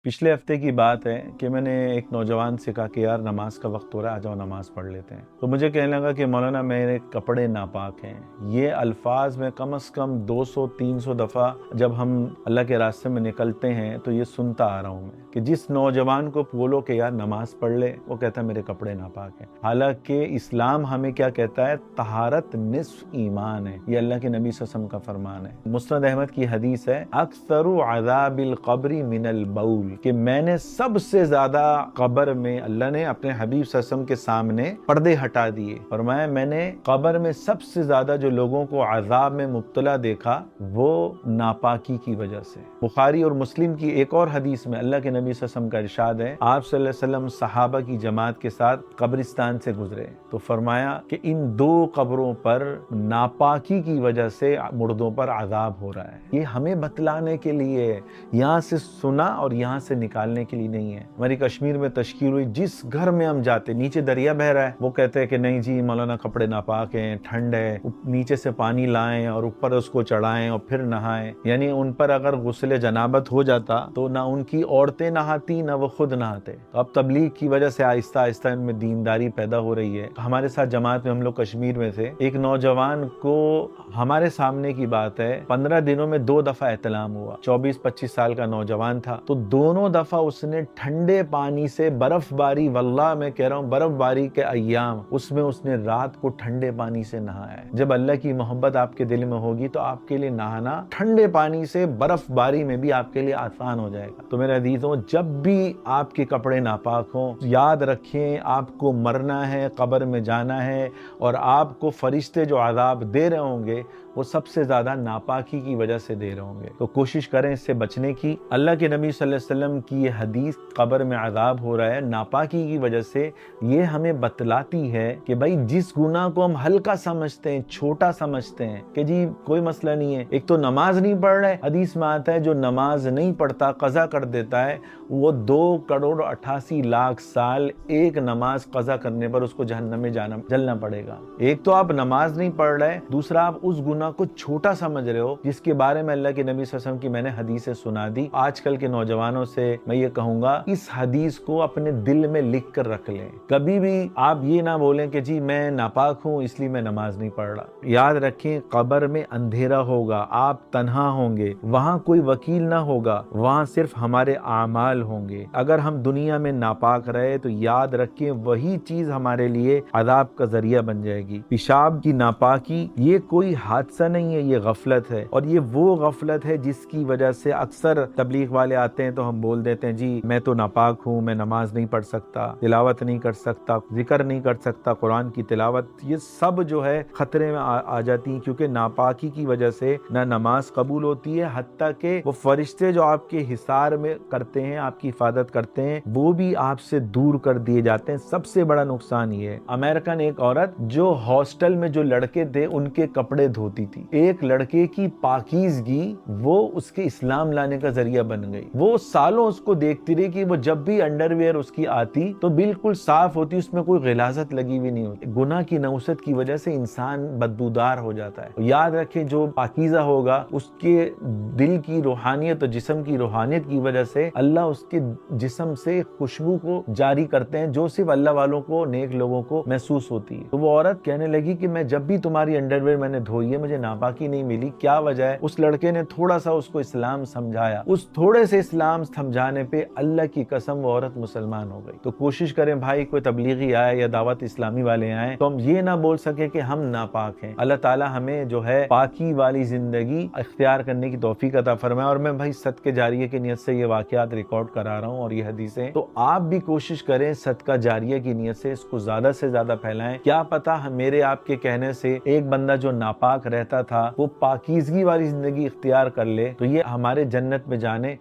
पिछले हफ्ते की बात है कि मैंने एक नौजवान से कहा कि यार नमाज का वक्त हो रहा है, आ जाओ नमाज पढ़ लेते हैं। तो मुझे कहने लगा कि मौलाना मेरे कपड़े नापाक हैं। ये अल्फाज में कम से कम 200-300 दफ़ा जब हम अल्लाह के रास्ते में निकलते हैं तो ये सुनता आ रहा हूँ मैं कि जिस नौजवान को बोलो कि यार नमाज पढ़ ले, वो कहता है मेरे कपड़े नापाक हैं। हालांकि इस्लाम हमें क्या कहता है, तहारत निस्फ ईमान है। ये अल्लाह के नबी सल्लल्लाहु अलैहि वसल्लम का फरमान है। मुस्नद अहमद की हदीस है, अक्सरु अज़ाबिल क़ब्रि मिनल बऊल, कि मैंने सबसे ज्यादा कब्र में, अल्लाह ने अपने हबीब सल्लल्लाहु अलैहि वसल्लम के सामने पर्दे हटा दिए। फरमाया मैंने कब्र में सबसे ज्यादा जो लोगों को अज़ाब में मुब्तला देखा वो नापाकी की वजह से। बुखारी और मुस्लिम की एक और हदीस में अल्लाह के नबी सल्लल्लाहु अलैहि वसल्लम का इरशाद है, आप सल्लल्लाहु अलैहि वसल्लम सहाबा की जमात के साथ कब्रिस्तान से गुजरे तो फरमाया कि इन दो कब्रों पर नापाकी की वजह से मुर्दों पर अज़ाब हो रहा है। ये हमें बतलाने के लिए, यहाँ से सुना और यहाँ से निकालने के लिए नहीं है। हमारी कश्मीर में तशकील हुई, जिस घर में हम जाते नीचे दरिया बह रहा है, वो कहते हैं कि नहीं जी मौलाना कपड़े नापाक हैं, ठंड है, नीचे से पानी लाएं और ऊपर उसको चढ़ाएं और फिर नहाएं। यानी उन पर अगर गुस्ले जनाबत हो जाता तो ना उनकी औरतें नहाती ना वो खुद नहाते। तो अब तबलीग की वजह से आहिस्ता आहिस्ता इनमें दीनदारी पैदा हो रही है। हमारे साथ जमात में हम लोग कश्मीर में थे, एक नौजवान को, हमारे सामने की बात है, 15 दिनों में 2 दफा एहतलाम हुआ। 24-25 साल का नौजवान था, तो दोनों दफा उसने ठंडे पानी से बर्फबारी, वल्लाह मैं कह रहा हूँ बर्फबारी के अय्याम, उसमें उसने रात को ठंडे पानी से नहाया है। जब अल्लाह की मोहब्बत आपके दिल में होगी तो आपके लिए नहाना ठंडे पानी से बर्फबारी में भी आपके लिए आसान हो जाएगा। तो मेरे अजीजों, जब भी आपके कपड़े नापाक हों, याद रखें आपको मरना है, कब्र में जाना है, और आपको फरिश्ते जो अज़ाब दे रहे होंगे वो सबसे ज्यादा नापाकी की वजह से दे रहे होंगे। तो कोशिश करें इससे बचने की। अल्लाह के नबी सल्लल्लाहु अलैहि वसल्लम की ये हदीस, कब्र में अज़ाब हो रहा है नापाकी की वजह से, ये हमें बतलाती है कि भाई जिस गुनाह को हम हल्का समझते हैं, छोटा समझते हैं कि जी कोई मसला नहीं है, एक तो नमाज नहीं पढ़ रहे, हदीस में आता है जो नमाज नहीं पढ़ता, कज़ा कर देता है, वो 2,88,00,000 साल एक नमाज कज़ा करने पर उसको जहन्नम में जलना पड़ेगा। एक तो आप नमाज नहीं पढ़ रहे, दूसरा आप उस गुनाह को छोटा समझ रहे हो जिसके बारे में अल्लाह के नबी सल्लल्लाहु अलैहि वसल्लम की मैंने हदीसें सुना दी। आजकल के नौजवानों से मैं ये कहूंगा, इस हदीस को अपने दिल में लिख कर रख लें। कभी भी आप ये ना बोलें कि जी मैं नापाक हूँ इसलिए मैं नमाज नहीं पढ़ रहा। याद रखें कब्र में अंधेरा होगा, आप तन्हा होंगे, वहां कोई वकील ना होगा, वहां सिर्फ हमारे आमाल होंगे। अगर हम दुनिया में नापाक रहे तो याद रखें वही चीज हमारे लिए अज़ाब का जरिया बन जाएगी। पेशाब की नापाकी ये कोई हादसा नहीं है, ये गफलत है, और ये वो गफलत है जिसकी वजह से अक्सर तबलीग वाले आते हैं तो हम बोल देते हैं जी मैं तो नापाक हूँ, मैं नमाज नहीं पढ़ सकता, तिलावत नहीं कर सकता, जिक्र नहीं कर सकता, कुरान की तिलावत, ये सब जो है खतरे में आ जाती है, क्योंकि नापाकी की वजह से ना नमाज कबूल होती है, हत्ता के वो फरिश्ते जो आपके हिसार में करते हैं, आपकी हिफाजत करते हैं, वो भी आपसे दूर कर दिए जाते हैं। सबसे बड़ा नुकसान ये है। अमेरिकन एक औरत जो हॉस्टल में जो लड़के थे उनके कपड़े धोती थी, एक लड़के की पाकीज़गी वो उसके इस्लाम लाने का जरिया बन गई। वो सालों उसको देखती रही कि वो जब भी अंडरवेयर उसकी आती तो बिल्कुल साफ होती, उसमें कोई गिलाजत लगी हुई नहीं होती। गुनाह की नौसत की वजह से इंसान बदबूदार हो जाता है। याद रखें जो पाकीज़ा होगा उसके दिल की रूहानियत और जिस्म की रूहानियत की वजह से अल्लाह उसके जिस्म से खुशबू को जारी करते हैं जो सिर्फ अल्लाह वालों को, नेक लोगों को महसूस होती है। तो वो औरत कहने लगी कि मैं जब भी तुम्हारी अंडरवेयर मैंने धोई है मुझे नापाकी नहीं मिली, क्या वजह है? उस लड़के ने थोड़ा सा उसको इस्लाम समझाया, उस थोड़े से इस्लाम समझाने पे अल्लाह की कसम वो औरत मुसलमान हो गई। तो कोशिश करें भाई, कोई तबलीगी आए या दावत इस्लामी वाले आए तो हम ये ना बोल सके कि हम नापाक हैं। अल्लाह ताला हमें जो है पाकी वाली जिंदगी इख्तियार करने की तौफीक अता फरमाए। और मैं भाई सदके जारिया की नियत से ये वाकयात रिकॉर्ड करा रहा हूँ और ये हदीसें, तो आप भी कोशिश करें सदका जारिया की नियत से इसको ज्यादा से ज्यादा फैलाएं। क्या पता मेरे आपके कहने से एक बंदा जो नापाक रहता था वो पाकीज़गी वाली जिंदगी इख्तियार कर ले, तो ये हमारे जन्नत में जाने